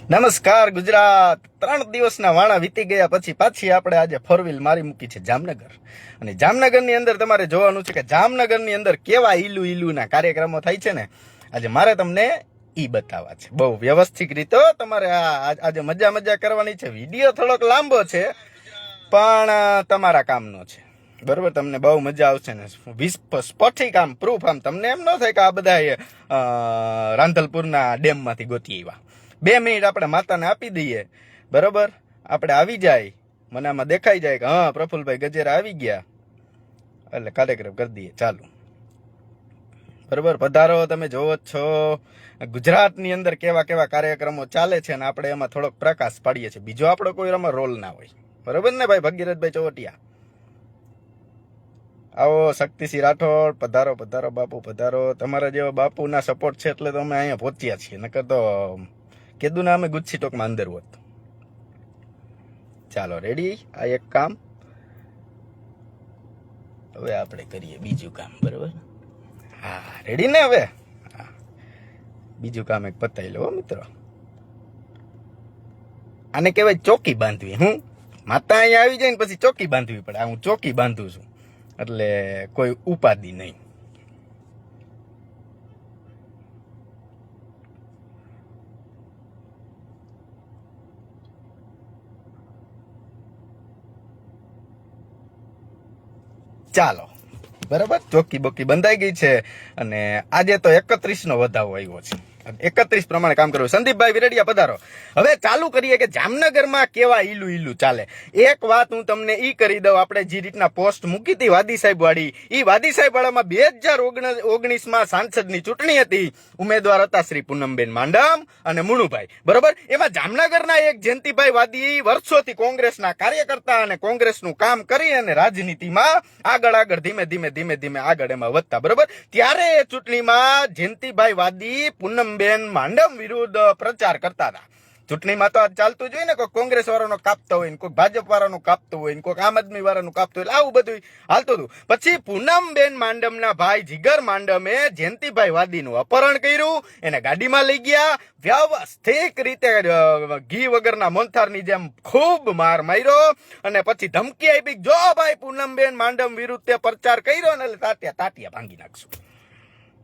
નમસ્કાર ગુજરાત. 3 દિવસના વાણા વીતી ગયા પછી પાછી આપણે આજે ફોરવ્હીલ મારી મૂકી છે જામનગર. અને જામનગરની અંદર તમારે જોવાનું છે કે જામનગરની અંદર કેવા ઈલુના કાર્યક્રમો થાય છે ને. આજે મારે તમને ઈ બતાવવા છે બહુ વ્યવસ્થિત રીતે. તમારે આજે મજા કરવાની છે. વિડીયો થોડોક લાંબો છે પણ તમારા કામનો છે, બરોબર. તમને બહુ મજા આવશે ને. સ્પોટિક આમ પ્રૂફ આમ તમને એમ ન થાય કે આ બધા રાંધલપુરના ડેમમાંથી ગોતી આવ્યા. 2 મિનિટ આપણે માતાને આપી દઈએ, બરોબર. આપણે આવી જાય, મને આમાં દેખાઈ જાય કે હા પ્રફુલભાઈ ગજેરા આવી ગયા, એટલે કાર્યક્રમ કરી દઈએ ચાલુ, બરોબર. પધારો. તમે જોવો છો ગુજરાતની અંદર કેવા કેવા કાર્યક્રમો ચાલે છે અને આપણે એમાં થોડોક પ્રકાશ પાડીએ છીએ. બીજો આપણો કોઈ એમાં રોલ ના હોય, બરોબર ને ભાઈ ભગીરથભાઈ ચોવટિયા. આવો શક્તિસિંહ રાઠોડ. પધારો પધારો બાપુ પધારો. તમારા જેવા બાપુના સપોર્ટ છે એટલે તો અમે અહીંયા પહોંચ્યા છીએ, નકર તો કીધું ને અમે ગુચ્છી ટોકમાં અંદર હોત. ચાલો રેડી. આ એક કામ. હવે આપણે કરીએ બીજું કામ, બરોબર. હા રેડી ને. હવે બીજું કામ એક પતાવી લો મિત્રો. આને કહેવાય ચોકી બાંધવી. માતા અહીંયા આવી જાય ને પછી ચોકી બાંધવી પડે. હું ચોકી બાંધું છું એટલે કોઈ ઉપાધિ નહીં. ચાલો બરાબર. ચોકી બોકી બંધાઈ ગઈ છે અને આજે તો 31નો વધાવો આવ્યો છે. 31 પ્રમાણે કામ કરવું. સંદીપભાઈ વિરડિયા પધારો. હવે ચાલુ કરીએ કે જામનગરમાં કેવા ઈલું ચાલે. એક વાત હું તમને ઈ કરી દઉં. આપણે જે રીતના પોસ્ટ મૂકી હતી વાદી સાહેબ વાળી, ઈ વાદી સાહેબ વાળામાં 2019માં સાંસદની ચૂંટણી હતી. ઉમેદવાર હતા શ્રી પૂનમબેન માંડમ અને મુણુભાઈ, બરોબર. એમાં જામનગરના એક જયંતિભાઈ વાદી વર્ષોથી કોંગ્રેસના કાર્યકર્તા અને કોંગ્રેસનું કામ કરી અને રાજનીતિમાં આગળ ધીમે આગળ એમાં વધતા, બરોબર. ત્યારે એ ચૂંટણીમાં જયંતિભાઈ વાદી પૂનમબેન માંડમ વિરુદ્ધ પ્રચાર કરતા હતા. ચૂંટણીમાં તો ચાલતું જોઈએ ને, કોઈ કોંગ્રેસ વાળાનો કાપતો હોય ને કોઈ ભાજપ વાળાનું કાપતું હોય ને કોઈ આમ આદમી વાળાનું કાપતું હોય, આવું બધું હાલતું હતું. પછી પૂનમબેન માંડમના ભાઈ જીગર માંડમે જયંતિભાઈ વાદીનું અપહરણ કર્યું, એને ગાડીમાં લઈ ગયા, વ્યવસ્થિત રીતે ઘી વગરના મોંથારની જેમ ખૂબ માર માર્યો અને પછી ધમકી આપી, જો ભાઈ પૂનમબેન માંડમ વિરુદ્ધ તે પ્રચાર કર્યો ને એટલે તાટિયા ભાંગી નાખશું,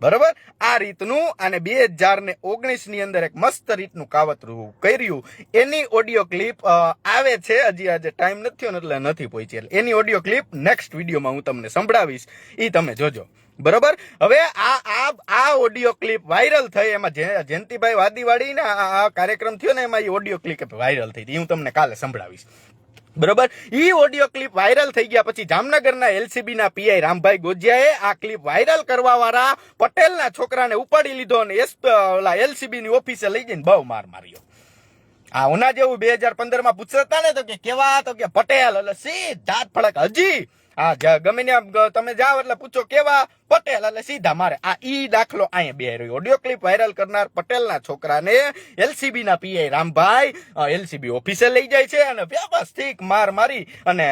બરોબર. આ રીતનું અને 2019ની અંદર એક મસ્ત રીતનું કાવતરું કર્યું. એની ઓડિયો ક્લિપ આવે છે. હજી આજે ટાઈમ નથી થયો ને એટલે નથી પહોંચી. એટલે એની ઓડિયો ક્લિપ નેક્સ્ટ વિડીયોમાં હું તમને સંભળાવીશ, એ તમે જોજો, બરોબર. હવે આ ઓડિયો ક્લિપ વાયરલ થઈ. એમાં જયંતિભાઈ વાદીવાળી ને આ કાર્યક્રમ થયો ને એમાં એ ઓડિયો ક્લિપ વાયરલ થઈ હતી. હું તમને કાલે સંભળાવીશ, બરોબર. ઈ ઓડિયો ક્લિપ વાયરલ થઈ ગયા પછી જામનગરના એલસીબી ના પીઆઈ રામભાઈ ગોજિયાએ આ ક્લિપ વાયરલ કરવા વાળા પટેલના છોકરાને ઉપાડી લીધો અને એલસીબી ની ઓફિસે લઈ જઈને બહુ માર માર્યો. આ ઓના જેવું 2015માં પૂછતા ને તો કે કેવા, તો કે પટેલ, એટલે સીધા ફળક. હજી ગમે ત્યાં તમે જાઓ એટલે પૂછો કેવા, પટેલ, એટલે સીધા મારે. આ ઈ દાખલો અહીંયા બે રહ્યો. ઓડિયો ક્લિપ વાયરલ કરનાર પટેલના છોકરાને એલસીબી ના પીઆઈ રામભાઈ એલસીબી ઓફિસે લઈ જાય છે અને વ્યવસ્થિત માર મારી અને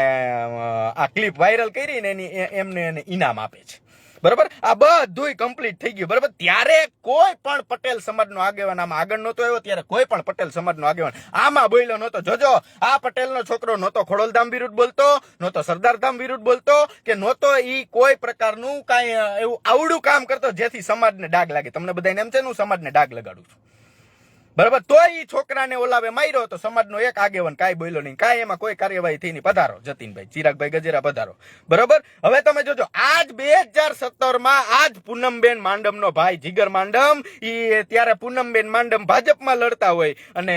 આ ક્લિપ વાયરલ કરીને એમને ઇનામ આપે છે, બરોબર. આ બધું કમ્પ્લીટ થઈ ગયું, બરોબર. ત્યારે કોઈ પણ પટેલ સમાજનો આગેવાન આમાં આગળ નહોતો આવ્યો. ત્યારે કોઈ પણ પટેલ સમાજનો આગેવાન આમાં બોલ્યો નહોતો. જોજો, આ પટેલનો છોકરો નહોતો ખોડલધામ વિરુદ્ધ બોલતો, નહોતો સરદારધામ વિરુદ્ધ બોલતો, કે નહોતો ઈ કોઈ પ્રકારનું કાંઈ એવું આવડું કામ કરતો જેથી સમાજને ડાઘ લાગે. તમને બધાને એમ છે ને હું સમાજને ડાઘ લગાડું છું, બરાબર. તો ઈ છોકરાને ઓલાવે માર્યો તો સમાજનો એક આગેવાન કાંઈ બોલ્યો નહીં, કાંઈ એમાં કોઈ કાર્યવાહી થઈ નહીં. પધારો જતીનભાઈ, ચિરાગભાઈ ગજેરા પધારો, બરોબર. હવે તમે જોજો, આજ 2017માં આજ પૂનમબેન માંડમનો ભાઈ જીગર માંડમ, ઈ ત્યારે પૂનમબેન માંડમ ભાજપમાં લડતા હોય અને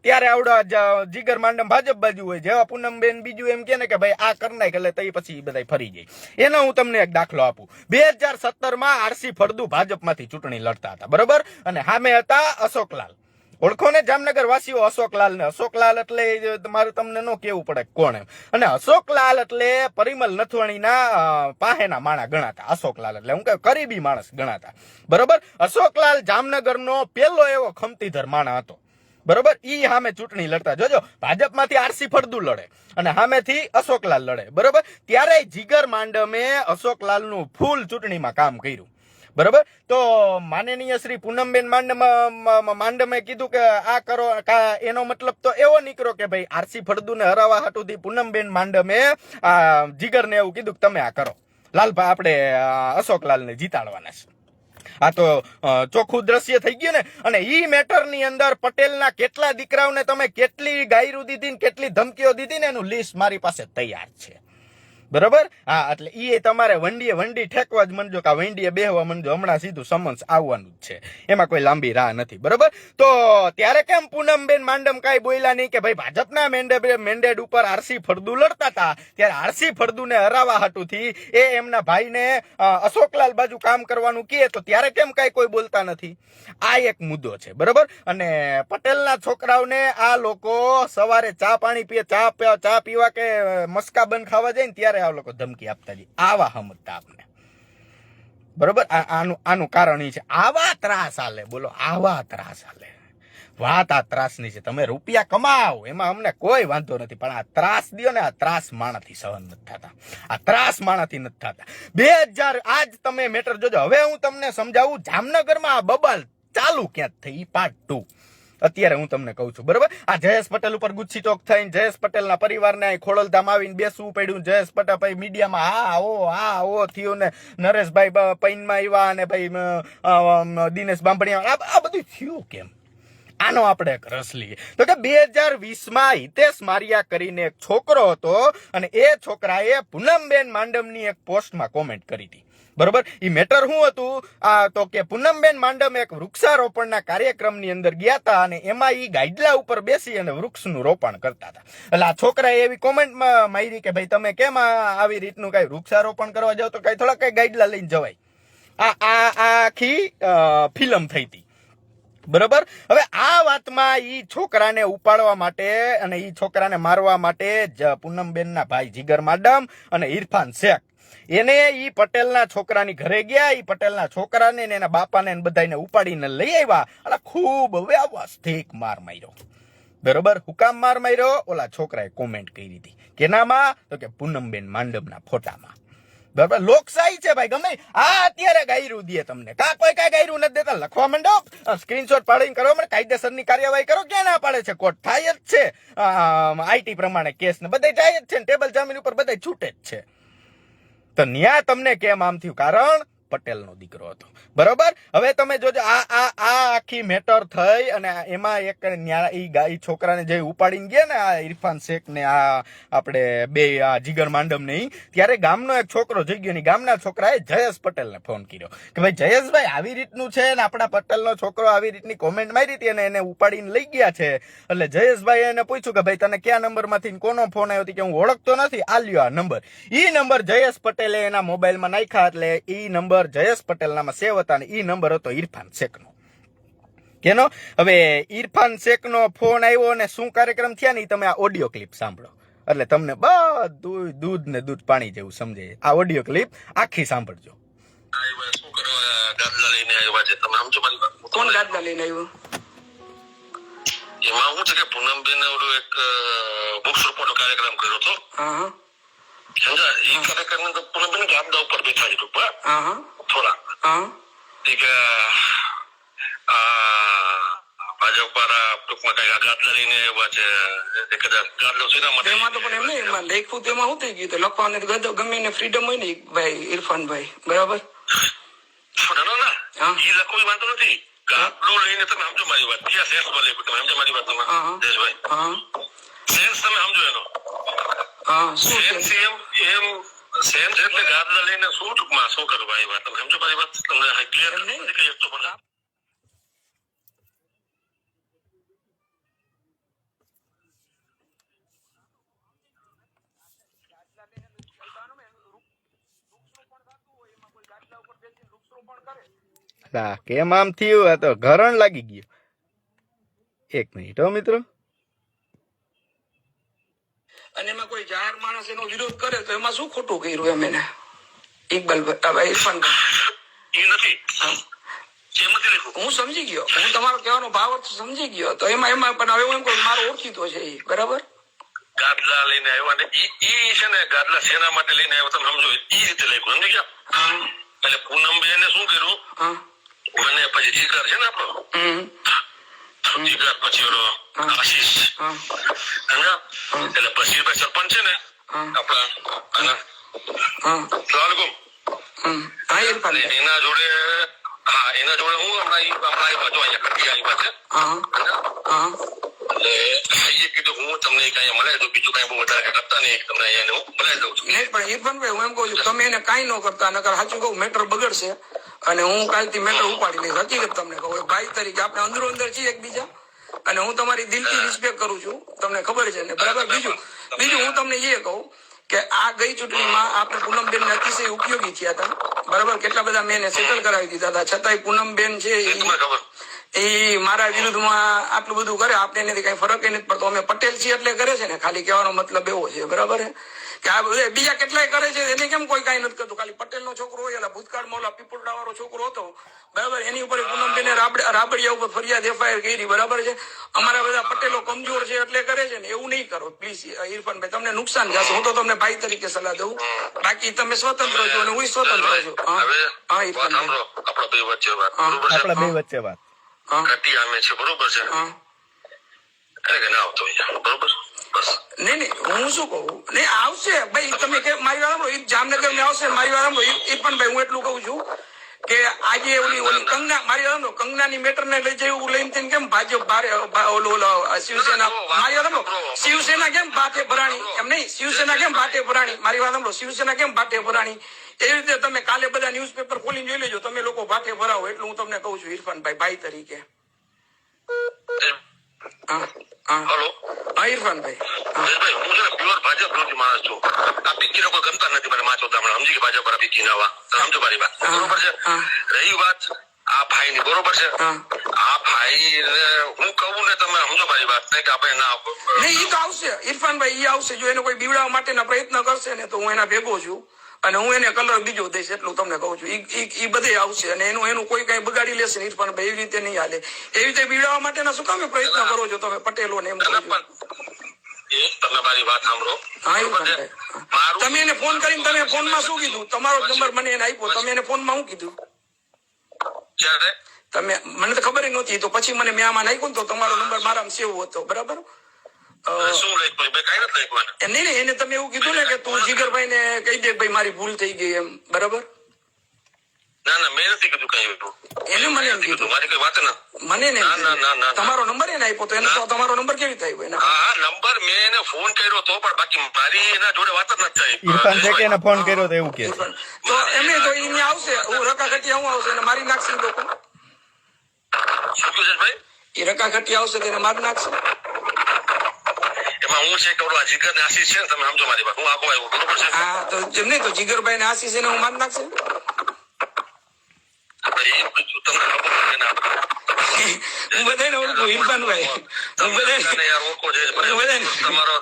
ત્યારે આવડા જીગર માંડમ ભાજપ બાજુ હોય. જેવા પૂનમબેન બીજું એમ કે ને કે ભાઈ આ કરી નાખ એટલે તઈ પછી બધા ફરી જાય. એનો હું તમને એક દાખલો આપું. 2017માં આરસી ફળદુ ભાજપમાંથી ચૂંટણી લડતા હતા, બરોબર. અને સામે હતા અશોકલાલ. ઓળખો ને જામનગર વાસીઓ અશોકલાલ ને. અશોકલાલ એટલે મારે તમને ન કેવું પડે કોણ એમ. અને અશોકલાલ એટલે પરિમલ નથવાણીના પાહેના માણા ગણાતા. અશોકલાલ એટલે હું કહે કરીબી માણસ ગણાતા, બરોબર. અશોકલાલ જામનગરનો પેલો એવો ખમતીધર માણા હતો, બરોબર. ઈ સામે ચૂંટણી લડતા. જોજો, ભાજપમાંથી આરસી ફળદુ લડે અને સામેથી અશોકલાલ લડે, બરોબર. ત્યારે જીગર માંડમે અશોકલાલનું ફૂલ ચૂંટણીમાં કામ કર્યું. બરોબર. તો માનનીય શ્રી પૂનમબેન માંડમે કીધું કે આ કરો, એનો મતલબ તો એવો નીકળ્યો કે ભાઈ આરસી ફળદુને હરાવવા હાટુથી પૂનમબેન માંડમે જીગરને એવું કીધું કે તમે આ કરો, લાલભાઈ આપણે અશોકલાલને જીતાડવાના છે. આ તો ચોખ્ખું દ્રશ્ય થઈ ગયું ને. અને ઈ મેટરની અંદર પટેલના કેટલા દીકરાઓને તમે કેટલી ગાયરું દીધી ને કેટલી ધમકીઓ દીધી ને એનું લિસ્ટ મારી પાસે તૈયાર છે. બરોબર. હા, એટલે ઈ તમારે વંડી ઠેકવા જ મંડજો કે વંડીએ બેહવા મંડજો, હમણાં સીધું સમન્સ આવવાનું જ છે, એમાં કોઈ લાંબી રાહ નથી. બરોબર. તો ત્યારે કેમ પૂનમબેન માંડમ કાંઈ બોલ્યા નહીં કે ભાઈ ભાજપના મેન્ડેટ ઉપર આરસી ફળદુ લડતા હતા, ત્યારે આરસી ફળદુને હરાવવા હાટુથી એ એમના ભાઈને અશોકલાલ બાજુ કામ કરવાનું કહે, તો ત્યારે કેમ કાંઈ કોઈ બોલતા નથી? આ એક મુદ્દો છે. બરોબર. અને પટેલના છોકરાઓને આ લોકો સવારે ચા પાણી પીએ, ચા પીવા કે મસ્કા બન ખાવા જાય ને ત્યારે આ લોકો ધમકી આપતા જાય, આવા સમજતા આપને. બરોબર. આનું કારણ એ છે, આવા ત્રાસ હાલે. બોલો, આવા ત્રાસ હાલે. વાત આ ત્રાસની છે. તમે રૂપિયા કમાઓ એમાં અમને કોઈ વાંધો નથી, પણ આ ત્રાસ દો ને, આ ત્રાસ માણાથી સહન નથી થતા, આ ત્રાસ માણાથી નથી થતા. 2000 આજ તમે મેટર જોજો. હવે હું તમને સમજાવું, જામનગરમાં આ બબાલ ચાલુ ક્યાં થઈ, પાર્ટ 2 અત્યારે હું તમને કહું છું. બરોબર. આ જયેશ પટેલ ઉપર ગુચ્છી ટોક થઈને જયેશ પટેલના પરિવારને અહીં ખોડલધામ આવીને બેસવું પડ્યું. જયેશ પટેલ ભાઈ મીડિયામાં આ ઓ થયું ને, નરેશભાઈ પૈનમાં આવ્યા અને ભાઈ દિનેશ બાંભણિયા, આ બધું થયું કેમ? આનો આપણે એક રસ લઈએ. તો કે 2020માં હિતેશ મારિયા કરીને એક છોકરો હતો અને એ છોકરાએ પૂનમબેન માંડમની એક પોસ્ટમાં કોમેન્ટ કરી હતી. બરોબર. ઈ મેટર શું હતું? તો કે પૂનમબેન માંડમ એક વૃક્ષારોપણના કાર્યક્રમની અંદર ગયા હતા અને એમાં ઈ ગાઈડલા ઉપર બેસી અને વૃક્ષનું રોપણ કરતા હતા. એટલે આ છોકરાએ એવી કોમેન્ટમાં મારી કે ભાઈ તમે કેમ આવી રીતનું કઈ વૃક્ષારોપણ કરવા જાવ તો કઈ થોડા કઈ ગાઈડલા લઈને જવાય. આ આખી ફિલ્મ થઈ હતી. બરોબર. હવે આ વાતમાં ઈ છોકરાને ઉપાડવા માટે અને ઈ છોકરાને મારવા માટે પૂનમબેનના ભાઈ જીગર માડમ અને ઇરફાન શેખ એને ઈ પટેલના છોકરાની ઘરે ગયા. ઈ પટેલના છોકરાને ને એના બાપાને બધાને ઉપાડીને લઈ આવ્યા અને ખૂબ વ્યવસ્થિત માર માર્યો. બરોબર. હુકામ માર માર્યો? ઓલા છોકરાએ કોમેન્ટ કરી હતી. કેનામાં? તો કે પૂનમબેન માંડમના ફોટામાં. બરાબર. લોકશાહી છે ભાઈ. ગમે અત્યારે ગાયરું દે તમને, કોઈ કાંઈ ગાયરું નથી દેતા. લખવા માંડો, સ્ક્રીનશોટ પાડીને કરો, કાયદેસરની કાર્યવાહી કરો. ક્યાં ના પાડે છે? કોર્ટ થાય જ છે. આઈટી પ્રમાણે કેસ ને બધા જાય જ છે, ટેબલ જામીન ઉપર બધા છૂટે જ છે. તો ન્યા તમને કેમ આમ થયું? કારણ પટેલનો દીકરો હતો. બરોબર. હવે તમે જોજો, આ આખી મેટર થઈ અને એમાં એક ઈ છોકરાને જે ઉપાડીને ગયા ને આ ઇરફાન શેખ ને આ આપણે બે જીગર માંડમ ને, ત્યારે ગામનો એક છોકરો જઈ ગયો ને ગામના છોકરાએ જયેશ પટેલને ફોન કર્યો કે ભાઈ જયેશભાઈ આવી રીતનું છે ને આપણા પટેલનો છોકરો આવી રીતની કોમેન્ટ મારી હતી અને એને ઉપાડીને લઈ ગયા છે. એટલે જયેશભાઈ એને પૂછ્યું કે ભાઈ તને કયા નંબરમાંથી કોનો ફોન આવ્યો કે હું ઓળખતો નથી, આ લ્યો આ નંબર. ઈ નંબર જયેશ પટેલે એના મોબાઈલમાં નાખ્યા એટલે ઈ નંબર જયેશ પટેલનામાં સેવ હતા અને ઈ નંબર હતો ઇરફાન શેખનો. કેનો? હવે ઇરફાન શેખનો ફોન આવ્યો અને શું કાર્યક્રમ થયા ને તમે આ ઓડિયો ક્લિપ સાંભળો એટલે તમને બધું દૂધ ને દૂધ પાણી જેવું સમજે. આ ઓડિયો ક્લિપ આખી સાંભળજો. શું કરવા ગાદલા લઈને આવ્યા છે તમે? સમજો મારી વાત. કોણ ગાદલા લઈને આવ્યો? એમાં શું છે કે પૂનમબેન ઓલો એક બુક્સ રિપોર્ટનો કાર્યક્રમ કર્યો હતો. હા. સમજા? એ કાર્યક્રમ તો પૂનમબેન ગાદલા ઉપર બેઠા છે ટૂંકમાં. હા. થોડા. હા. એક ભાજપ વાળા ટૂંકમાં કઈ ગાદલા લઈને આવ્યા છે. કદાચ ગાદલો શેના માટે? એમાં તો પણ એમ નહીં, લખ્યું તેમાં શું થઈ ગયું? તો લખવાને ગમે એને ફ્રીડમ હોય ને ભાઈ ઇરફાનભાઈ. બરાબર. ના એ લખવું વાંધો નથી. ગાદલો લઈને તમે સમજો મારી વાત. ત્યાં સેન્સ મળે તમે સમજો મારી વાત. તમે જયેશભાઈ સેન્સ તમે સમજો એનો. સેન્સ એમ સેન્સ એટલે ગાદલા લઈને શું ટૂંકમાં શું કરવા એ વાત તમે સમજો મારી વાત. તમને ક્લિયર નહીં તો પણ કેમ આમ થયું? આ તો ઘરણ લાગી ગયું. એક મિનિટ હો મિત્રો. અને એમાં કોઈ જાહેર માણસ એનો વિરોધ કરે તો એમાં શું ખોટું કર્યું એમ એને? ઇકબાલભાઈ ઇરફાનભાઈ એ નથી. હું સમજી ગયો, હું તમારો કહેવાનો ભાવ સમજી ગયો. તો એમાં પણ હવે હું એમ કહું મારો ઓળખીતો છે એ. બરાબર. ગાદલા લઈને આવ્યો અને ઈ છે ને ગાદલા સેના માટે લઈને આવ્યો તમે સમજો. એ રીતે લખ્યું સમજી ગયા? એટલે પૂનમબેને શું કર્યું, હા મને પછી જીગર છે ને આપણો જીગર, પછી ઓલો આશીષ, હા હે? એટલે બશીરભાઈ સરપંચ છે ને આપણા આના હા લાલગુમ, હા ઇરફાનભાઈ એના જોડે, હા એના જોડે હું હમણાં આ બાજુ અહીંયા કટી આવ્યા છે. હા હા એટલે એ કીધું હું તમને કઈ મળાઈ દઉં, બીજું કઈ બહુ વધારે કરતા નહીં, તમને અહીંયા હું મળાઈ દઉં છું. નહીં પણ ઇરફાનભાઈ હું એમ કહું છું તમે એને કાંઈ ન કરતા, નકર સાચું કહું મેટર બગડશે અને હું કાલથી મેટર ઉપાડી લઈશ. હકીકત તમને કહું ભાઈ તરીકે આપણે અંદરો અંદર છીએ એકબીજા, અને હું તમારી દિલથી રિસ્પેક્ટ કરું છું, તમને ખબર છે ને બરાબર. બીજું હું તમને એ કહું કે આ ગઈ ચૂંટણીમાં આપણે પૂનમબેન ને અતિશય ઉપયોગી થયા હતા, બરાબર. કેટલા બધા મેં એને સેટલ કરાવી દીધા હતા, છતાંય પૂનમબેન છે એ મારા વિરુદ્ધમાં આટલું બધું કરે, આપણે એનાથી કઈ ફરક નથી પડતો. અમે પટેલ છીએ એટલે કરે છે ને, ખાલી કહેવાનો મતલબ એવો છે, બરાબર છે કે આ બધા બીજા કેટલાય કરે છે એને કેમ કોઈ કઈ નથી કરતું. ખાલી પટેલ નો છોકરો હોય, એટલે ભૂતકાળમાં ઓલા પીપળડા વાળો છોકરો હતો, બરાબર, એની ઉપર પૂનમબેને રાબડિયા ઉપર ફરિયાદ એફઆઈઆર કરી, બરાબર છે. અમારા બધા પટેલો કમજોર છે એટલે કરે છે ને, એવું નહીં કરો પ્લીઝ ઇરફાનભાઈ, તમને નુકસાન જશે. હું તો તમને ભાઈ તરીકે સલાહ દઉં, બાકી તમે સ્વતંત્ર છો અને હું સ્વતંત્ર છું. હા ઇરફાનભાઈ, આપણા બે વચ્ચે વાત, બરોબર છે? આપણા બે વચ્ચે વાત. ઘટી આમે છે, બરોબર છે? હા એટલે કે ના આવતો અહીંયા, બરોબર? બસ નહીં હું શું કહું, નહીં આવશે ભાઈ, તમે કે મારી વાત સાંભળો, જામનગર માં આવશે મારી વાત સાંભળો ઇરફાનભાઈ, હું એટલું કહું છું કે આજે ઓલી કંગના, મારી વાત સાંભળો, કંગનાની મેટર ને લઈ જવું લઈને તેને કેમ ભાજપ ભારે ઓલો શિવસેના, મારી વાત સાંભળો, શિવસેના કેમ ભાટે ભરાણી, એમ નહીં, શિવસેના કેમ ભાટે ભરાણી, મારી વાત સાંભળો, શિવસેના કેમ ભાટે ભરાણી, એવી રીતે તમે કાલે બધા ન્યૂઝપેપર ખોલીને જોઈ લેજો, તમે લોકો ભાટે ભરાવો, એટલું હું તમને કહું છું ઇરફાનભાઈ, ભાઈ તરીકે. હા હા હલો હા ઇરફાનભાઈ, જયેશભાઈ, હું છે ને પ્યોર ભાજપ વિરોધી માણસ છું. આ પિક્કી લોકો ગમતા નથી મને, માચો દામણા સમજી કે ભાજપ પર પિક્કી ના વા, સમજો મારી વાત, બરોબર છે? રહી વાત આ ભાઈ ની, બરોબર છે? આ ભાઈ હું કહું ને તમે સમજો મારી વાત, કે આપણે ના નહીં ઈ તો આવશે ઇરફાનભાઈ, ઈ આવશે. જો એને કોઈ બીવડાવવા માટેના પ્રયત્ન કરશે ને તો હું એના ભેગો છું, અને હું એને કલર બીજો દઈશ, એટલું તમને કહું છું. ઈ બધે આવશે, અને એનું કોઈ કઈ બગાડી લેશે ને ઇરફાનભાઈ, એવી રીતે નહીં હાલે. એવી રીતે બીવડાવવા માટેના શું કામે પ્રયત્ન કરો છો તમે પટેલો ને, એમ કહું છું. તમે મારી વાત સાંભળો. હા ઇરફાનભાઈ, તમે એને ફોન કરીને તમે ફોનમાં શું કીધું, તમારો નંબર મને એને આપ્યો, તમે એને ફોનમાં શું કીધું? ક્યારે તમે, મને તો ખબર નહોતી, તો પછી મને મેં આમાં નાખ્યું ને તો તમારો નંબર મારામાં સેવ હતો, બરાબર. શું લખ્યું? મેં કઈ નથી લખ્યું. નહીં એને તમે એવું કીધું ને કે તું જીગરભાઈ ને કહી દે ભાઈ મારી ભૂલ થઈ ગઈ એમ, બરાબર. ના ના, મેં નથી કીધું કઈ એવું. એને મને એમ કીધું, મારી કઈ વાત ના, મને ને ના. તમારો નંબર એને આપ્યો તો એને તો તમારો નંબર કેવી થાય હોય? હા નંબર મેં એને ફોન કર્યો તો, પણ બાકી મારી એના જોડે વાત જ નથી થઈ. ઇરફાન છે કે એને ફોન કર્યો તો એવું કે છે. તો એમને તો એને આવશે, હું રકા ઘટિયા હું આવશે એને મારી નાખશે લોકો. શું કહ્યું છે ભાઈ? એ રકા ઘટિયા આવશે તેને મારી નાખશે. એમાં હું છે કે ઓલો જીગર ને આશીષ છે ને, તમે સમજો મારી વાત, હું આગો આવ્યો, બરોબર છે? હા તો જેમ નહીં તો જીગરભાઈ ને આશીષ એને હું મારી નાખશે. એ પૂછ્યું તમને ખબર છે ને? હું બધાને ઓળખું ઇરફાનભાઈ, હું બધાને યાર ઓળખો છે બધાને. તમારો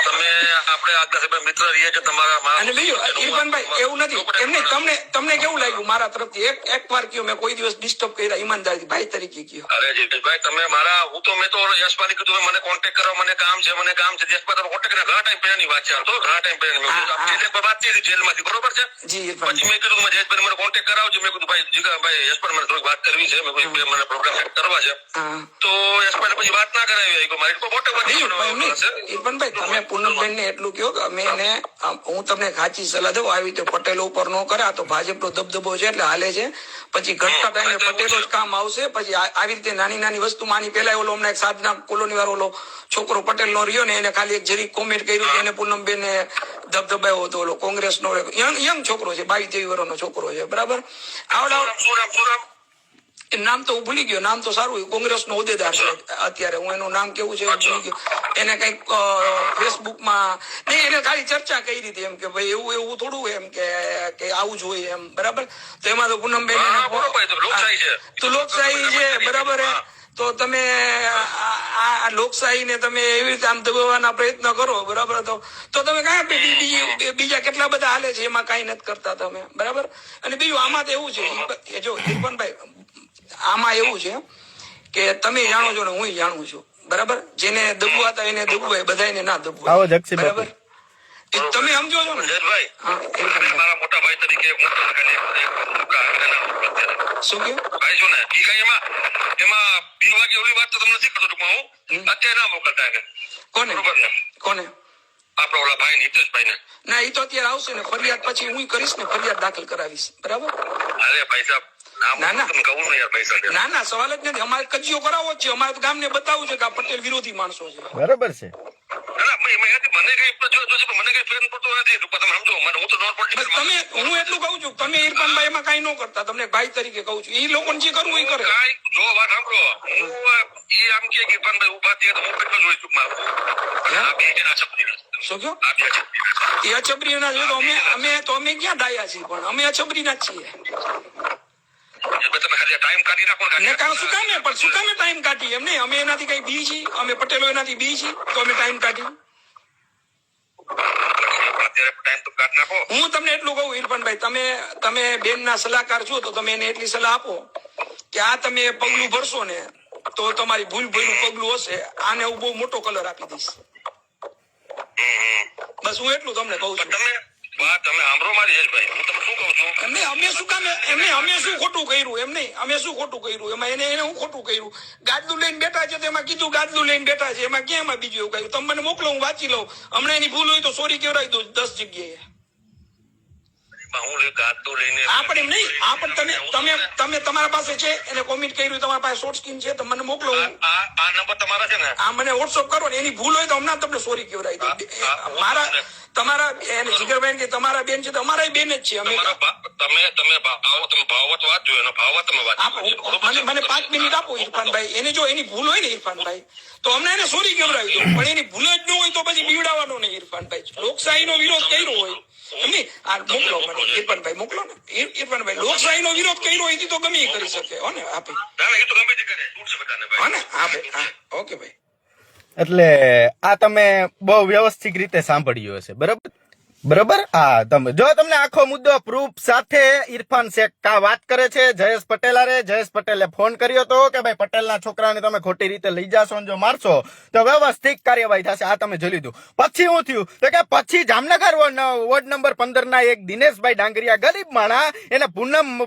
તમે આપણે આગળ સાહેબ મિત્ર રહીએ છે તમારા. અને બીજું ઇરફાનભાઈ એવું નથી, એમ નહીં, તમને કેવું લાગ્યું મારા તરફથી? એક વાર કયો મેં કોઈ દિવસ ડિસ્ટર્બ કર્યા ઈમાનદારીથી ભાઈ તરીકે કયો? અરે જીતેશભાઈ, તમે મારા, હું તો મેં તો યશપાલી કીધું મને કોન્ટેક્ટ કરો, મને કામ છે યશપાલ તમે કોન્ટેક્ટ કર્યા, ઘણા ટાઈમ પહેલાની વાત છે, તો ઘણા ટાઈમ પહેલાની વાત થઈ જેલમાંથી, બરોબર છે? જી પછી મેં કીધું જયેશભાઈ મને કોન્ટેક્ટ કરાવજો, મેં કીધું ભાઈ યશપાલ મને થોડીક વાત કરવી છે, મને પ્રોગ્રામ સેટ કરવા છે. તો યશપાલ પછી વાત ના કરાવી, મારી ઇરફાનભાઈ તમે પૂનમબેન ને એટલું કહો કે અમે એને, હું તમને સાચી સલાહ દઉં, આવી રીતે પટેલો ઉપર ન કરે, આ તો ભાજપનો દબદબો છે એટલે હાલે છે. પછી ઘટતા ટાઈમે પટેલો જ કામ આવશે. પછી આવી રીતે નાની નાની વસ્તુમાં આની પેલા ઓલો હમણાં એક સાધના કોલોની વાળો ઓલો છોકરો પટેલ નો રહ્યો ને, એને ખાલી એક જરી કોમેન્ટ કર્યું કે એને પૂનમબેન ને દબદબાયો હતો, ઓલો કોંગ્રેસ નો યંગ છોકરો છે, 22-23 વર્ષનો છોકરો છે, બરાબર. આવડા નામ તો હું ભૂલી ગયો, નામ તો સારું, કોંગ્રેસ નો હોદ્દેદાર છે અત્યારે, હું એનું નામ કેવું છે ભૂલી ગયો. એને કઈક ફેસબુકમાં નહીં, એને ખાલી ચર્ચા કરી હતી એમ કે ભાઈ એવું થોડું એમ કે આવું જોઈએ એમ, બરાબર. તો એમાં તો પૂનમબેન તો લોકશાહી છે, બરાબર. તો તમે આ લોકશાહી ને તમે એવી રીતે આમ દબાવવાના પ્રયત્ન કરો, બરાબર. તો તમે કયા બીજા કેટલા બધા હાલે છે એમાં કઈ નથી કરતા તમે, બરાબર. અને બીજું આમાં તો એવું છે, જો ઇરફાનભાઈ આમાં એવું છે કે તમે જાણો છો ને હું જાણું છું, બરાબર. જેને દબવાતા એને દબવાય, બધાને ના દબવાય, બરાબર. તમે સમજો છો ને? મારા મોટા ભાઈ તરીકે હું ખાલી શું કહ્યું? ભાઈ છો ને ઈ કઈ એમાં બિનવાગી ઓલી વાત તો તમને નથી કરતો ટૂંકમાં હું અત્યારે ના મોકલતા એને કોને બરોબર ને કોને? આપડા ઓલા ભાઈ ને હિતેશભાઈ ને. ના એ તો અત્યારે આવશે ને, ફરિયાદ પછી હું કરીશ ને, ફરિયાદ દાખલ કરાવીશ. બરાબર? અરે ભાઈ સાહેબ ના, ના. તમને કહું ને યાર ભાઈ સાહેબ ના ના, સવાલ જ નથી. અમારે કજિયો કરાવવો જ છે. અમારે તો ગામને બતાવવું છે કે આ પટેલ વિરોધી માણસો છે. બરોબર છે. મને કઈ મને કઈ ફેર પડતો નથી તમે સમજો મને હું તો નોર્મલ બસ તમે, હું એટલું કહું છું, તમે ઇરફાનભાઈ એમાં કઈ ન કરતા. તમને ભાઈ તરીકે કહું છું, એ લોકોને જે કરવું એ કરે. જો વાત સાંભળો હું ઈ આમ કે ભાઈ ઉભા થયા તો હું કેટલો જોઈ ચૂકમાં આ બે જણા છપરી શું કહ્યો? આ બે છપરી એ અછબરી ના છે તો અમે ક્યાં ડાયા છીએ? પણ અમે અછબરી ના જ છીએ. તમે ખાલી ટાઈમ કાઢી રાખો ને કારણ શું કામે, પણ શું કામે ટાઈમ કાઢી? એમ નહીં, અમે એનાથી કઈ બી છીએ, અમે પટેલો એનાથી બી છીએ તો અમે ટાઈમ કાઢી. અત્યારે ટાઈમ તો કાઢ નાખો. હું તમને એટલું કહું ઇરફાનભાઈ, તમે બેન ના સલાહકાર છો તો તમે એને એટલી સલાહ આપો કે આ તમે પગલું ભરશો ને તો તમારી ભૂલ ભર્યું પગલું હશે, આને હું બહુ મોટો કલર આપી દઈશ. બસ હું એટલું તમને કહું છું. તમે સાંભળો મારી યશભાઈ હું તમને શું કહું છું એમને અમે શું કામે, એમને અમે શું ખોટું કર્યું? એમ નહીં, અમે શું ખોટું કર્યું? એમાં એને હું ખોટું કર્યું? ગાદલું લઈને બેઠા છે તો એમાં કીધું ગાદલું લઈને બેઠા છે, એમાં ક્યાં એમાં બીજું એવું કહ્યું? તમે મને મોકલો, હું વાંચી લઉં. હમણાં એની ભૂલ હોય તો સોરી કેવડાવી દઉં 10 જગ્યાએ. હું ગાતો લઈને આ પણ એમ નહીં, આ પણ તમે તમારા પાસે છે, એને કોમેન્ટ કર્યું, તમારા પાસે શોર્ટ સ્ક્રીન છે, તમે મને મોકલો. આ નંબર તમારા છે ને આ મને વોટ્સઅપ કરો ને, એની ભૂલ હોય તો હમણાં તમને સોરી કેવડાવી દઉં. તમારા એને જીગરભાઈ કે તમારા બેન છે તો અમારા બેન જ છે. અમે તમે ભાવવત વાંચજો એનો ભાવવત તમે વાંચજો મને 5 મિનિટ આપો ઇરફાનભાઈ. એને જો એની ભૂલ હોય ને ઇરફાનભાઈ તો અમને એને સોરી કેવડાવી દો, પણ એની ભૂલ જ ન હોય તો પછી બીવડાવવાનો નહીં ઇરફાનભાઈ. લોકશાહીનો વિરોધ કર્યો હોય એમની આ મોકલો મને ઇરફાનભાઈ, મોકલો ને ઇરફાનભાઈ. લોકશાહીનો વિરોધ કર્યો હોય તો ગમે એ કરી શકે હો ને આપે, એ તો ગમે તે કરે છૂટ છે બધાને હો ભાઈ ને આપે. હા ઓકે ભાઈ. એટલે આ તમે બહુ વ્યવસ્થિત રીતે સાંભળ્યું હશે, બરાબર બરાબર. હા, તમે જો તમને આખો મુદ્દો પ્રૂફ સાથે ઇરફાન શેખ કા વાત કરે છે જયેશ પટેલારે. જયેશ પટેલે ફોન કર્યો તો કે ભાઈ પટેલના છોકરાને તમે ખોટી રીતે લઈ જાશો ને જો મારશો તો વ્યવસ્થિત કાર્યવાહી થશે. આ તમે જોઈ લીધું. પછી શું થયું તો કે પછી જામનગર વોર્ડ નંબર 15 ના એક દિનેશભાઈ ડાંગરિયા ગરીબ માણા એને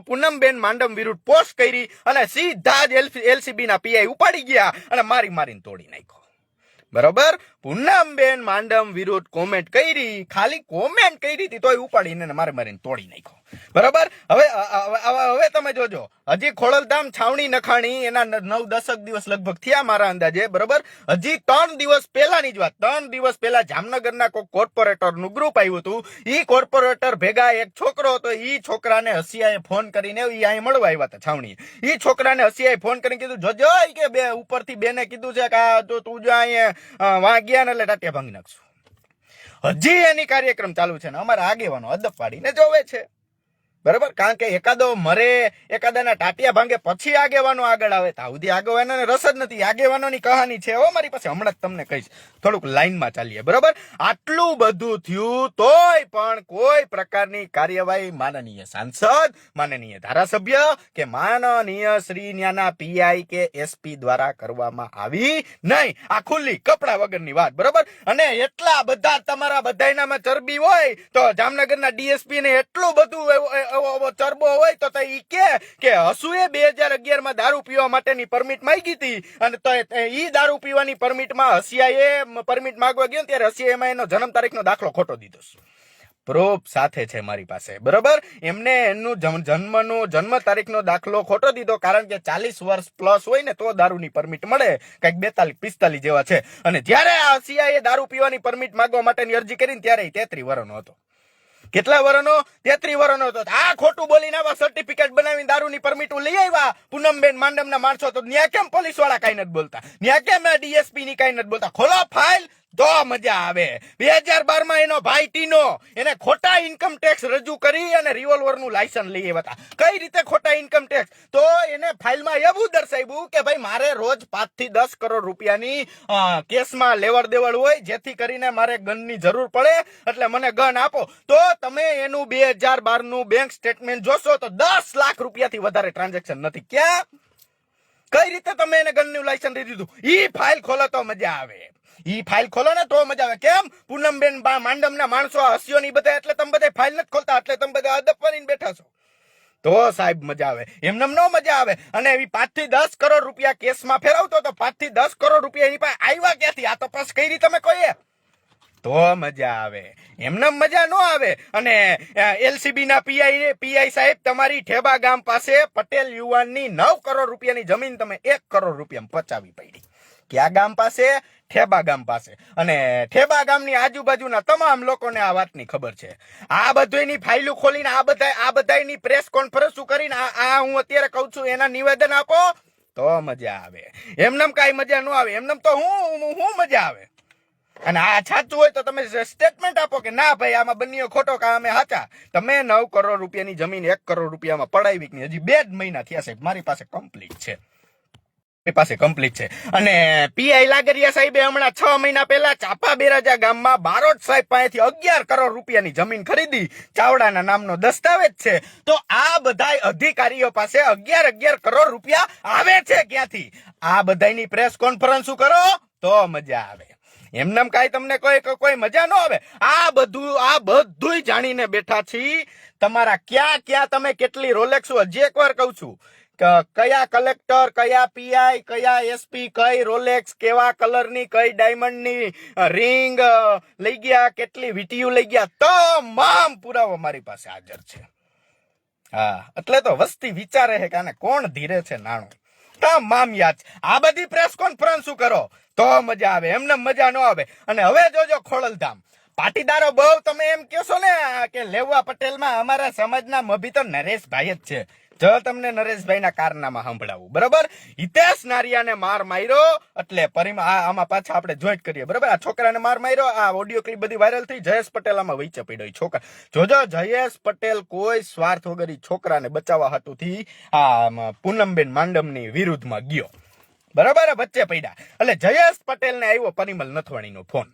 પૂનમબેન માંડમ વિરુદ્ધ પોસ્ટ કરી અને સીધા જ એલસીબી ના પીઆઈ ઉપાડી ગયા અને મારીને તોડી નાખ્યો. બરોબર. પૂનમબેન માંડમ વિરુદ્ધ કોમેન્ટ કરી, ખાલી કોમેન્ટ કરી હતી તોય ઉપાડીને મારીને તોડી નાખ્યો. બરોબર. હવે તમે જોજો, હજી ખોડલધામ છાવણી નખાણી એના 9-10 દિવસ લગભગ થયા મારા અંદાજે. બરોબર. હજી 3 દિવસ પહેલાની જ વાત, 3 દિવસ પહેલા જામનગરના કોઈ કોર્પોરેટર નું ગ્રુપ આવ્યું હતું. ઈ કોર્પોરેટર ભેગા એક છોકરો હતો, ઈ છોકરાને હસિયાએ ફોન કરીને ઈ અહીં મળવા આવ્યા હતા છાવણી. ઈ છોકરાને હસિયાએ ફોન કરીને કીધું જોજો કે બે ઉપરથી બેને કીધું છે કે આ તો તું જો અહીંયા વાં ગયા ને એટલે ટાટિયા ભાંગી નાખશું. હજી એની કાર્યક્રમ ચાલુ છે ને અમારા આગેવાનો અદબ પાડીને જોવે છે. બરાબર. કારણ કે એકાદો મરે, એકાદાના ટાટિયા ભાંગે પછી આગેવાનો આગળ આવે. તાઉદી આગેવાનોને રસ જ નથી. આગેવાનોની કહાની છે હો મારી પાસે, હમણાં જ તમને કહીશ. થોડુંક લાઈનમાં ચાલીએ. બરાબર. આટલું બધું થયું તોય પણ કોઈ પ્રકારની કાર્યવાહી માનનીય સાંસદ, માનનીય ધારાસભ્ય કે માનનીય શ્રી ન્યાના પીઆઈ કે એસપી દ્વારા કરવામાં આવી નહીં. આ ખુલ્લી કપડા વગરની વાત. બરાબર. અને એટલા બધા તમારા બધાયનામાં ચરબી હોય તો જામનગરના ડીએસપી ને એટલું બધું ચરબો હોય તો ઈ કે હસુએ 2011 માં દારૂ પીવા માટેની પરમિટ માંગી હતી અને તો ઈ દારૂ પીવાની પરમિટમાં હસિયાએ પરમિટ માંગવા ગયો ત્યારે હસિયાએ એમાં એનો જન્મ તારીખનો દાખલો ખોટો દીધો. પ્રૂફ સાથે છે મારી પાસે. બરોબર. એમને એનું જન્મ તારીખનો દાખલો ખોટો દીધો કારણ કે 40 વર્ષ પ્લસ હોય ને તો દારૂની પરમિટ મળે, કઈક 42-45 જેવા છે. અને જ્યારે આ હસિયાએ દારૂ પીવાની પરમિટ માંગવા માટેની અરજી કરીને ત્યારે 33 વર્ષનો હતો. કેટલા વર્ષનો? 33 વર્ષનો હતો. આ ખોટું બોલીને આવા સર્ટિફિકેટ બનાવીને દારૂની પરમિટ લઈ આવ્યા પૂનમબેન માંડમના માણસો. તો ન્યા કેમ પોલીસ વાળા કઈ નથી બોલતા? ન્યા કેમ ડીએસપી ની કઈ નથી બોલતા? ખોલો ફાઇલ તો મજા આવે. 2012 માં એનો ભાઈ ટીનો એને ખોટા ઇન્કમ ટેક્સ રજૂ કરી અને રિવોલ્વર નું લાયસન્સ લઈ આવ્યા હતા. કઈ રીતે ખોટા ઇન્કમ ટેક્સ? તો એને ફાઇલમાં એવું દર્શાવ્યું કે ભાઈ મારે રોજ 5 થી 10 કરોડ રૂપિયાની કેસમાં લેવડ દેવડ હોય જેથી કરીને મારે ગનની જરૂર પડે એટલે મને ગન આપો. તો તમે એનું 2012 નું બેંક સ્ટેટમેન્ટ જોશો તો 10 લાખ રૂપિયાથી વધારે ટ્રાન્ઝેક્શન નથી. ક્યાં કઈ રીતે તમે એને ગનનું લાયસન્સ દીધું? ઈ ફાઇલ ખોલો તો મજા આવે. ઈ ફાઇલ ખોલો ને તો મજા આવે. કેમ પૂનમબેન માંડમના માણસો હસ્યો ની બધા એટલે તમે બધા ફાઇલ નથી ખોલતા, એટલે તમે બધા અદબ બનીને બેઠા છો. તો સાહેબ મજા આવે, એમને નો મજા આવે. અને એવી 5 થી 10 કરોડ રૂપિયા કેસમાં ફેરવતો તો 5 થી 10 કરોડ રૂપિયા એની પાસે આવ્યા ક્યાંથી? આ તપાસ કરી તમે કોઈએ? તો મજા આવે, એમને મજા ન આવે. અને એલસીબી ના પીઆઈ સાહેબ તમારી ઠેબા ગામ પાસે પટેલ યુવાનની 9 કરોડ રૂપિયાની જમીન તમે 1 કરોડ રૂપિયા પચાવી પડી. ક્યાં ગામ પાસે? ઠેબા ગામ પાસે. અને ઠેબા ગામની આજુબાજુના તમામ લોકોને આ વાતની ખબર છે. આ બધુંની ફાઇલો ખોલીને આ બધાની પ્રેસ કોન્ફરન્સ કરીને આ હું અત્યારે કહું છું એના નિવેદન આપો તો મજા આવે. એમનેમ કાંઈ મજા ન આવે. એમનેમ તો હું મજા આવે. અને આ સાચું હોય તો તમે સ્ટેટમેન્ટ આપો કે ના ભાઈ આમાં બંને ખોટો કા અમે સાચા. તમે 9 કરોડ રૂપિયાની જમીન 1 કરોડ રૂપિયામાં પડાવી કે હજી 2 જ મહિના થયા સાહેબ, મારી પાસે કમ્પ્લીટ છે. અને પીઆઈ લાગરિયા સાહેબે હમણાં 6 મહિના પહેલા ચાપા બેરાજા ગામમાં બારોટ સાહેબ પાસેથી 11 કરોડ રૂપિયાની જમીન ખરીદી. ચાવડાના નામનો દસ્તાવેજ છે. તો આ બધાય અધિકારીઓ પાસે 11 કરોડ રૂપિયા આવે છે ક્યાંથી? આ બધાની પ્રેસ કોન્ફરન્સ કરો તો મજા આવે. એમનેમ કાંઈ તમને કોઈ મજા ન આવે. આ બધું જાણીને બેઠા છી. તમારા ક્યાં તમે કેટલી રોલેક્સ, હજી એકવાર કહું છું, કયા કલેક્ટર, કયા પીઆઈ, કયા એસપી, કઈ રોલેક્સ, કેવા કલરની, કઈ ડાયમંડની રિંગ લઈ ગયા, કેટલી વીટીયુ લઈ ગયા, તમામ પુરાવો મારી પાસે હાજર છે. હા, એટલે તો વસ્તી વિચારે છે કે આને કોણ ધીરે છે નાણું. તમામ યાદ. આ બધી પ્રેસ કોન્ફરન્સ કરો તો મજા આવે, એમને મજા ન આવે. અને હવે જોજો ખોડલધામ પાટીદારો બહુ તમે એમ કહેશો ને કે લેવા પટેલમાં અમારા સમાજના મભી તો નરેશભાઈ જ છે. જો તમને નરેશભાઈના કારનામા સંભળાવું, બરોબર. હિતેશ નારિયાને માર માર્યો એટલે આમાં પાછા આપણે જોઈન્ટ કરીએ, બરોબર. આ છોકરાને માર માર્યો, આ ઓડિયો ક્લિપ બધી વાયરલ થઈ. જયેશ પટેલ આમાં વચ્ચે પડ્યો. છોકરા જોજો, જયેશ પટેલ કોઈ સ્વાર્થ વગર છોકરાને બચાવવા હાટુથી આ પૂનમબેન માંડમની વિરુદ્ધમાં ગયો, બરોબર. વચ્ચે પડ્યા એટલે જયેશ પટેલને આવ્યો પરિમલ નથવાણીનો ફોન,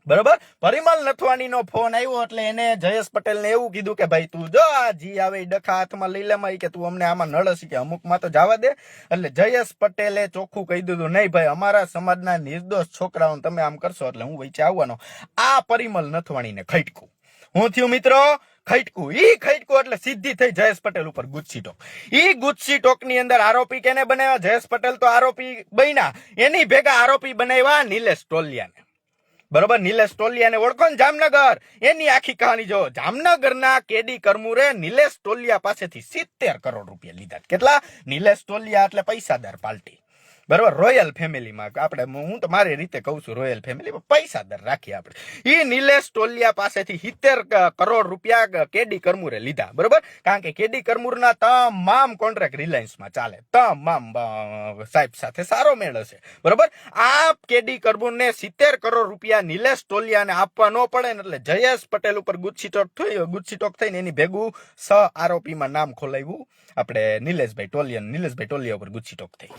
બરોબર. પરિમલ નથવાણીનો ફોન આવ્યો એટલે એને જયેશ પટેલને એવું કીધું કે ભાઈ તું જો આ જી આવે ડખા હાથમાં લઈ લેમાં કે તું અમને આમાં નળસી કે અમુકમાં તો જવા દે. એટલે જયેશ પટેલે ચોખ્ખું કહી દીધું નહીં ભાઈ, અમારા સમાજના નિર્દોષ છોકરાઓને તમે આમ કરશો એટલે હું વચ્ચે આવવાનો. આ પરિમલ નથવાણીને ખટકું. હું થયું મિત્રો ખટકું. ઈ ખટકું એટલે સીધી થઈ જયેશ પટેલ ઉપર ગુસ્સી ટોક. ઈ ગુસ્સી ટોક ની અંદર આરોપી કેને બનાવ્યા? જયેશ પટેલ તો આરોપી બન્યા, એની ભેગા આરોપી બનાવ્યા નિલેશ ટોલિયાને, બરોબર. નિલેશ ટોલિયાને ઓળખો ને જામનગર, એની આખી કહાની જો. જામનગરના કેડી કરમુરે નિલેશ ટોલિયા પાસેથી 70 કરોડ રૂપિયા લીધા. કેટલા? નિલેશ ટોલિયા એટલે પૈસાદાર પાર્ટી, બરોબર. રોયલ ફેમિલીમાં આપણે, હું તો મારી રીતે કહું છું, રોયલ ફેમિલીમાં પૈસાદાર રાખીએ આપણે. ઈ નિલેશ ટોલિયા પાસેથી 70 કરોડ રૂપિયા કેડી કરમુરે લીધા, બરોબર. કારણ કે કેડી કરમુરના તમામ કોન્ટ્રાક્ટ રિલાયન્સમાં ચાલે, તમામ સાહેબ સાથે સારો મેળ હશે, બરોબર. આ કેડી કરમુરને 70 કરોડ રૂપિયા નિલેશ ટોલિયાને આપવા ન પડે ને એટલે જયેશ પટેલ ઉપર ગુસ્સી ટોક થઈને એની ભેગું આરોપીમાં નામ ખોલાવ્યું આપણે નિલેશભાઈ ટોલિયા ઉપર ગુસ્સી ટોક થઈ,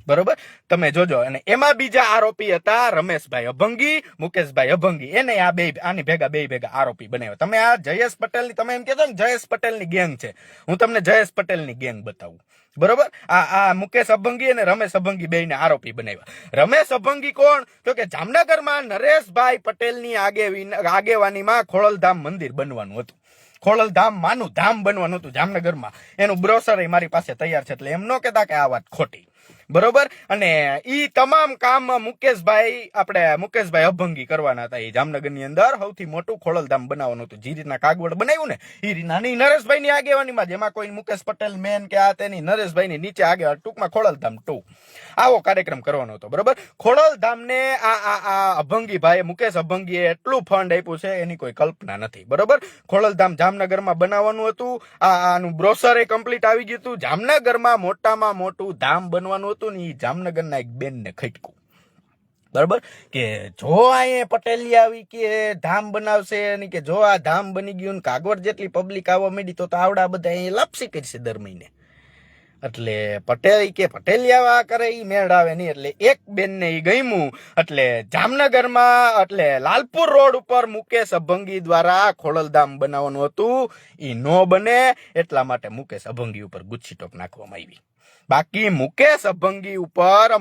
બરોબર. તમે જોજો. અને એમાં બીજા આરોપી હતા રમેશભાઈ અભંગી, મુકેશભાઈ અભંગી. એને આની ભેગા આરોપી બનાવ્યા. તમે આ જયેશ પટેલની, તમે એમ કહેતો ને જયેશ પટેલની ગેંગ છે, હું તમને જયેશ પટેલની ગેંગ બતાવું, બરોબર. આ મુકેશ અભંગી અને રમેશ અભંગી બેયને આરોપી બનાવ્યા. રમેશ અભંગી કોણ? તો કે જામનગરમાં નરેશભાઈ પટેલની આગેવાનીમાં ખોડલધામ મંદિર બનવાનું હતું. ખોડલધામ માનું ધામ બનવાનું હતું જામનગરમાં. એનું બ્રોશર મારી પાસે તૈયાર છે, એટલે એમ ન કહેતા કે આ વાત ખોટી, બરોબર. અને ઈ તમામ કામ મુકેશભાઈ અભંગી કરવાના હતા. એ જામનગરની અંદર સૌથી મોટું ખોડલધામ બનાવવાનું હતું. જે રીતના કાગવડ બનાવ્યું ને એ રીતના નરેશભાઈ ની આગેવાનીમાં, જેમાં કોઈ મુકેશ પટેલ મેન કે આ તેની, નરેશભાઈ ની નીચે આગેવાન, ટૂંકમાં ખોડલધામ 2 આવો કાર્યક્રમ કરવાનો હતો, બરોબર. ખોડલધામને આ અભંગીભાઈ, મુકેશ અભંગીએ એટલું ફંડ આપ્યું છે એની કોઈ કલ્પના નથી, બરોબર. ખોડલધામ જામનગરમાં બનાવવાનું હતું. આનું બ્રોશર કમ્પ્લીટ આવી ગયું હતું. જામનગરમાં મોટામાં મોટું ધામ બનવાનું હતું ને એ જામનગરના એક બેનને ખટકું, બરોબર. કે જો આ પટેલિયા આવી કે ધામ બનાવશે અને કે જો આ ધામ બની ગયું કાગવડ જેટલી પબ્લિક આવવા માંડી તો આવડા બધા અહીંયા લાપસી કરશે દર મહિને. એટલે પટેલિયા કરે એ મેળ આવે નહીં. એટલે એક બેનને એ ગમ્યું એટલે જામનગરમાં, એટલે લાલપુર રોડ ઉપર મુકેશ અભંગી દ્વારા ખોડલધામ બનાવવાનું હતું. એ નો બને એટલા માટે મુકેશ અભંગી ઉપર ગુસ્સી ટોક નાખવામાં આવી, બાકી મુકેશ અભંગી ઉપર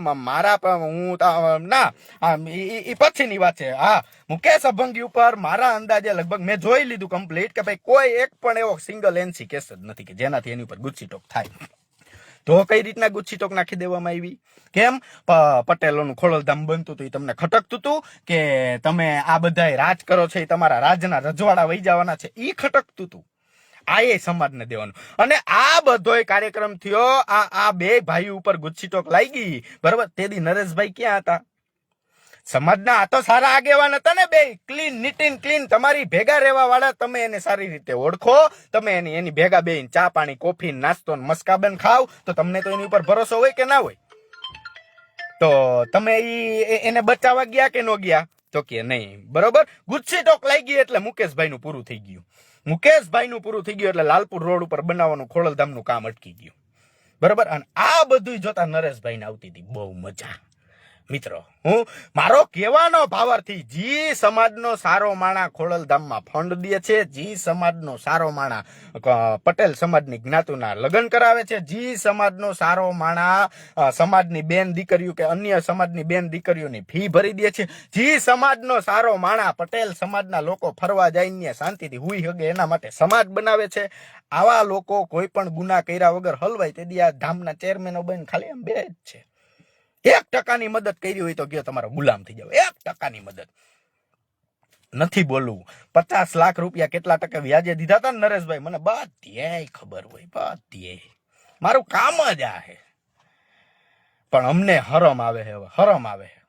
પછીની વાત છે. હા, મુકેશ અભંગી ઉપર મારા અંદાજે લગભગ મેં જોઈ લીધું કમ્પ્લીટ કે ભાઈ કોઈ એક પણ એવો સિંગલ એનસી કેસ જ નથી કે જેનાથી એની ઉપર ગુસ્સીટોક થાય. તો કઈ રીતના ગુસ્સીટોક નાખી દેવામાં આવી? કેમ પટેલોનું ખોડલધામ બનતું હતું, એ તમને ખટકતું હતું કે તમે આ બધા રાજ કરો છો, એ તમારા રાજના રજવાડા વહી જવાના છે, એ ખટકતું હતું. આ એ સમાજને દેવાનું. અને આ બધો કાર્યક્રમ થયો, આ બે ભાઈ ઉપર ગુસ્સીટોક લાગી, બરોબર. તેથી નરેશભાઈ ક્યાં હતા? સમાજના આ તો સારા આગેવાન હતા ને, બે ક્લીન નીટ એન્ડ ક્લીન, તમારી ભેગા રહેવા વાળા, તમે એને સારી રીતે ઓળખો, તમે એની ભેગા બેહીને ચા પાણી કોફી નાસ્તો મસ્કાબન ખાવ, તો તમને તો એની ઉપર ભરોસો હોય કે ના હોય? તો તમે એને બચાવવા ગયા કે ન ગયા? તો કે નહીં, બરોબર. ગુસ્સીટોક લાગી એટલે મુકેશભાઈનું પૂરું થઈ ગયું. મુકેશભાઈનું પૂરું થઈ ગયું એટલે લાલપુર રોડ ઉપર બનાવવાનું ખોડલધામનું કામ અટકી ગયું, બરોબર. અને આ બધું જોતા નરેશભાઈને આવતી હતી બહુ મજા. મિત્રો, હું મારો કહેવાનો ભાવાર્થી, જી સમાજનો સારો માણા ખોડલધામમાં ફંડ દે છે, જી સમાજનો સારો માણા પટેલ સમાજની જ્ઞાતિના લગ્ન કરાવે છે, જી સમાજનો સારો માણા સમાજની બેન દીકરીઓ કે અન્ય સમાજની બેન દીકરીઓની ફી ભરી દે છે, જી સમાજનો સારો માણા પટેલ સમાજના લોકો ફરવા જઈને શાંતિથી હુઈ શકે એના માટે સમાજ બનાવે છે, આવા લોકો કોઈ પણ ગુના કર્યા વગર હલવાય તેથી આ ધામના ચેરમેનો બન ખાલી એમ બે જ છે. 1% મદદ કરી હોય તો ગયો તમારો ગુલામ થઈ જાવ. 1% મદદ નથી બોલવું. 50 લાખ રૂપિયા કેટલા ટકા વ્યાજે દીધા હતા ને નરેશભાઈ, મને બધી ખબર હોય, બધી. મારું કામ જ આ છે. પણ અમને હરમ આવે છે, હવે હરમ આવે છે,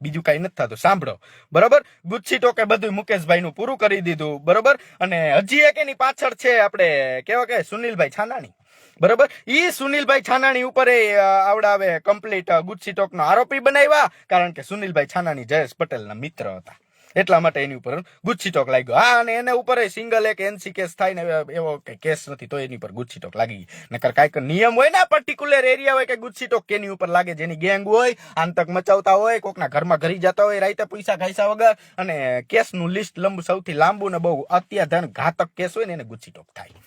બીજું કઈ નથી થતું. સાંભળો, બરોબર. ગુસ્સીટોકે બધું મુકેશભાઈ નું પૂરું કરી દીધું, બરોબર. અને હજી એક એની પાછળ છે આપણે કેવા કે સુનિલભાઈ છાનાણી, બરોબર. ઈ સુનિલભાઈ છાનાણી ઉપર આવડાવે કમ્પ્લીટ ગુસ્સીટોક નો આરોપી બનાવ્યા, કારણ કે સુનિલભાઈ છાનાણી જયેશ પટેલ ના મિત્ર હતા, એટલા માટે એની ઉપર ગુસ્સીટોક લાગ્યો. હા, અને એને ઉપર સિંગલ એક એનસી કેસ થાય ને એવો કઈ કેસ નથી તો એની ઉપર ગુસ્સીટોક લાગી. નકર કાંઈક નિયમ હોય ને, પર્ટિક્યુલર એરિયા હોય કે ગુસ્સીટોક કેની ઉપર લાગે, જેની ગેંગ હોય, આતંક મચાવતા હોય, કોકના ઘરમાં ઘરી જતા હોય રાઈતે પૈસા ખાઈસા વગર, અને કેસનું લિસ્ટ સૌથી લાંબુ ને બહુ અત્યાધન ઘાતક કેસ હોય ને એને ગુસ્સીટોક થાય.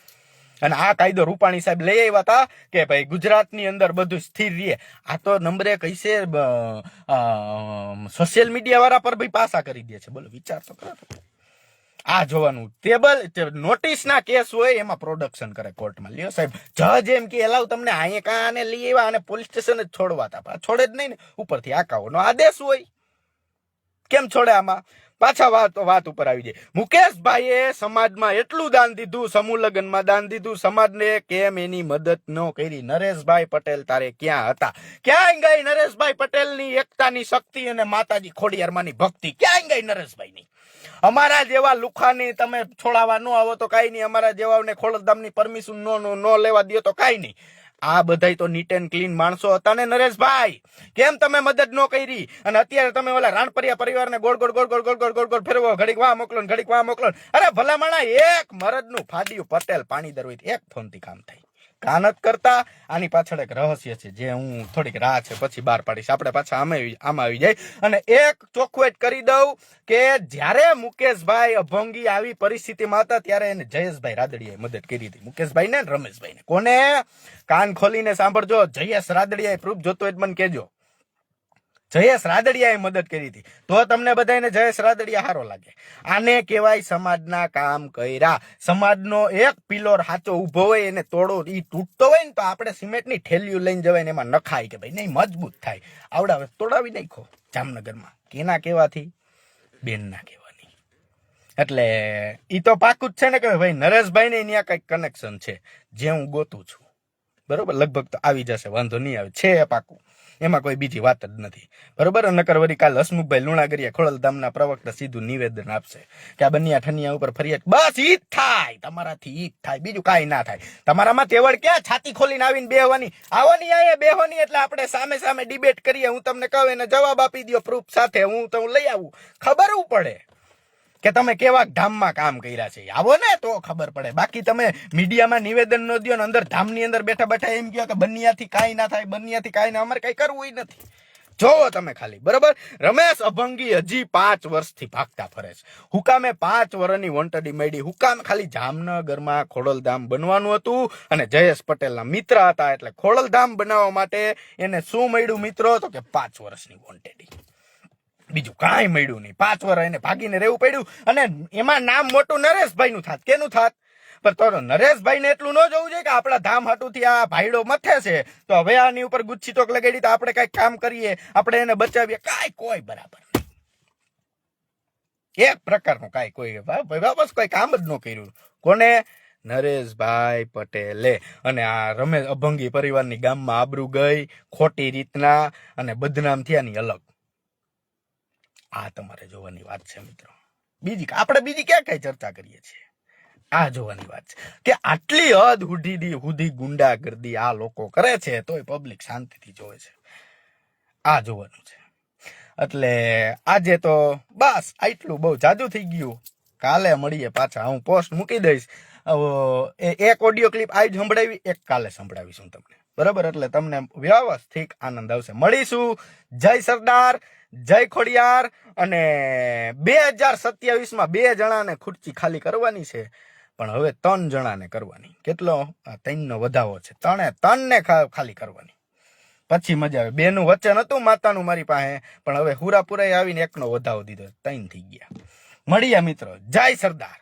અને આ કાયદો રૂપાણી સાહેબ લઈ આવ્યા હતા કે ભાઈ ગુજરાતની અંદર બધું સ્થિર રહે. આ તો નંબરે કૈસે સોશિયલ મીડિયા વાળા પર ભાઈ પાસા કરી દે છે. બોલો, વિચાર તો કરો. આ જોવાનું ટેબલ નોટિસ ના કેસ હોય એમાં પ્રોડક્શન કરે કોર્ટમાં. લ્યો સાહેબ, જજ એમ કે એલાવ તમને અહીંયા કાને લઈ આવ્યા અને પોલીસ સ્ટેશન જ છોડવા હતા, છોડે જ નહીં ને, ઉપરથી આકાઓનો આદેશ હોય, કેમ છોડે? આમાં પાછા વાત ઉપર આવી જાય. મુકેશભાઈએ સમાજમાં એટલું દાન દીધું, સમૂહ લગ્નમાં દાન દીધું, સમાજને કેમ એની મદદ ન કરી? નરેશભાઈ પટેલ તારે ક્યાં હતા? ક્યાં ગઈ નરેશભાઈ પટેલની એકતાની શક્તિ અને માતાજી ખોડિયારમાંની ભક્તિ? ક્યાં ગઈ નરેશભાઈની? અમારા જેવા લુખાની તમે છોડાવવા ન આવો તો કઈ નહીં, અમારા જેવાને ખોડલધામની પરમિશન ન લેવા દો તો કઈ નહીં. આ બધા તો નીટ એન્ડ ક્લીન માણસો હતા ને નરેશભાઈ, કેમ તમે મદદ ન કરી? અને અત્યારે તમે ઓલા રાણપરિયા પરિવારને ગોળ ગોળ ફેરવો, ઘડીક વાહ મોકલો ને ઘડીક વાહ મોકલો. અરે ભલા માણા, એક મરદનું ફાડ્યું પટેલ પાણીદર હોય એક ફોનથી કામ થાય. કાનત કરતા આની પાછળ એક રહસ્ય છે જે હું થોડીક રાહ છે પછી બહાર પાડીશ. આપણે પાછા આમાં આવી જાય. અને એક ચોખવટ કરી દઉં કે જ્યારે મુકેશભાઈ અભંગી આવી પરિસ્થિતિમાં હતા ત્યારે એને જયેશભાઈ રાદડિયાએ મદદ કરી હતી. મુકેશભાઈ ને રમેશભાઈ ને. કોને? કાન ખોલીને સાંભળજો, જયેશ રાદડિયાએ પ્રૂફ જોતો હોય મને કહેજો. જયેશ રાદડિયાએ મદદ કરી હતી. તો તમને બધાને જયેશ રાદડિયા હારો લાગે. આને કહેવાય સમાજના કામ કર્યા. સમાજનો એક પિલોર સાચો ઉભો હોય એને તોડો, ઈ તૂટતો હોય ને તો આપણે સિમેન્ટની ઠેલીઓ લઈને જવાય ને એમાં નખાય કે ભાઈ નહીં મજબૂત થાય. આવડાવે તોડાવી નાખો જામનગરમાં. કેના કહેવાથી? બેનના કહેવાની. એટલે ઈ તો પાકું જ છે ને કે ભાઈ નરેશભાઈ ને ત્યાં કઈક કનેક્શન છે જે હું ગોતું છું, બરોબર. લગભગ તો આવી જશે, વાંધો નહીં આવે, છે પાકું, એમાં કોઈ બીજી વાત જ નથી, બરોબર. નકર વળી કાલ હસમુખભાઈ લુણાગરિયા ખોડલધામના પ્રવક્તા સીધું નિવેદન આપશે કે આ બનિયા ઠનિયા ઉપર ફરિયાદ, બસ ઈ જ થાય તમારાથી, ઈ જ થાય, બીજું કાંઈ ના થાય. તમારામાં તેવડ ક્યાં? છાતી ખોલીને આવીને બેહવાની, આવવાની અહીંયા બેહવાની, એટલે આપણે સામે સામે ડિબેટ કરીએ, હું તમને કહું એને જવાબ આપી દો પ્રૂફ સાથે, હું તમને લઈ આવું, ખબર પડે કે તમે કેવા ધામમાં કામ કર્યા છે. આવો ને તો ખબર પડે. બાકી તમે મીડિયામાં નિવેદન ન દો ને અંદર ધામની અંદર બેઠા બેઠા એમ કહો કે બનિયાથી કાંઈ ના થાય, બનિયાથી કાંઈ ના, અમારે કઈ કરવું નથી. જોવો તમે ખાલી, બરાબર. રમેશ અભંગી હજી 5 વર્ષથી ભાગતા ફરે છે. હુકામે 5 વર્ષની વોન્ટેડી મળી. હુકામ ખાલી જામનગરમાં ખોડલધામ બનવાનું હતું અને જયેશ પટેલના મિત્ર હતા, એટલે ખોડલધામ બનાવવા માટે એને શું મળ્યું મિત્રો? તો કે 5 વર્ષની વોન્ટેડી. બીજું કાંઈ મળ્યું નહીં. 5 વર્ષ એને ભાગીને રહેવું પડ્યું. અને એમાં નામ મોટું નરેશભાઈ નું થાત. કેનું થાત? પણ તો નરેશભાઈ ને એટલું ન જોવું જોઈએ કે આપણા ધામ હાટુથી આ ભાઈડો મથે છે, તો હવે આની ઉપર ગુચ્છી ચોક લગાડી તો આપણે કઈક કામ કરીએ, આપણે એને બચાવીએ. કાંઈ કોઈ બરાબર નહીં. એક પ્રકારનું કાંઈ કોઈ બસ કોઈ કામ જ ન કર્યું. કોને? નરેશભાઈ પટેલે. અને આ રમેશ અભંગી પરિવારની ગામમાં આબરૂ ગઈ ખોટી રીતના અને બદનામ થયાની અલગ. આ તમારે જોવાની વાત છે મિત્રો. આપણે બીજી ક્યાં કઈ ચર્ચા કરીએ છીએ? આ જોવાની વાત છે કે આટલી હદ સુધી ગુંડાગર્દી આ લોકો કરે છે, તોય પબ્લિક શાંતિથી જોવે છે. આ જોવાનું છે. એટલે આજે તો બસ આટલું, બહુ જાજુ થઈ ગયું. કાલે મળીએ પાછા. હું પોસ્ટ મૂકી દઈશ. એક ઓડિયો ક્લિપ આજ સંભળાવી, એક કાલે સંભળાવીશું તમને, બરાબર? એટલે તમને વ્યવસ્થિત આનંદ આવશે. મળીશું. જય સરદાર, જય ખોડિયાર. અને 2027માં 2 જણાને ખુરચી ખાલી કરવાની છે, પણ હવે 3 જણાને કરવાની. કેટલો? 3 નો વધાવો છે. 3 ને ખાલી કરવાની. પછી મજા આવે. 2 નું વચન હતું માતાનું મારી પાસે, પણ હવે હુરાપુરા આવીને 1 નો વધાવો દીધો, 3 થઈ ગયા. મળીએ મિત્રો. જય સરદાર.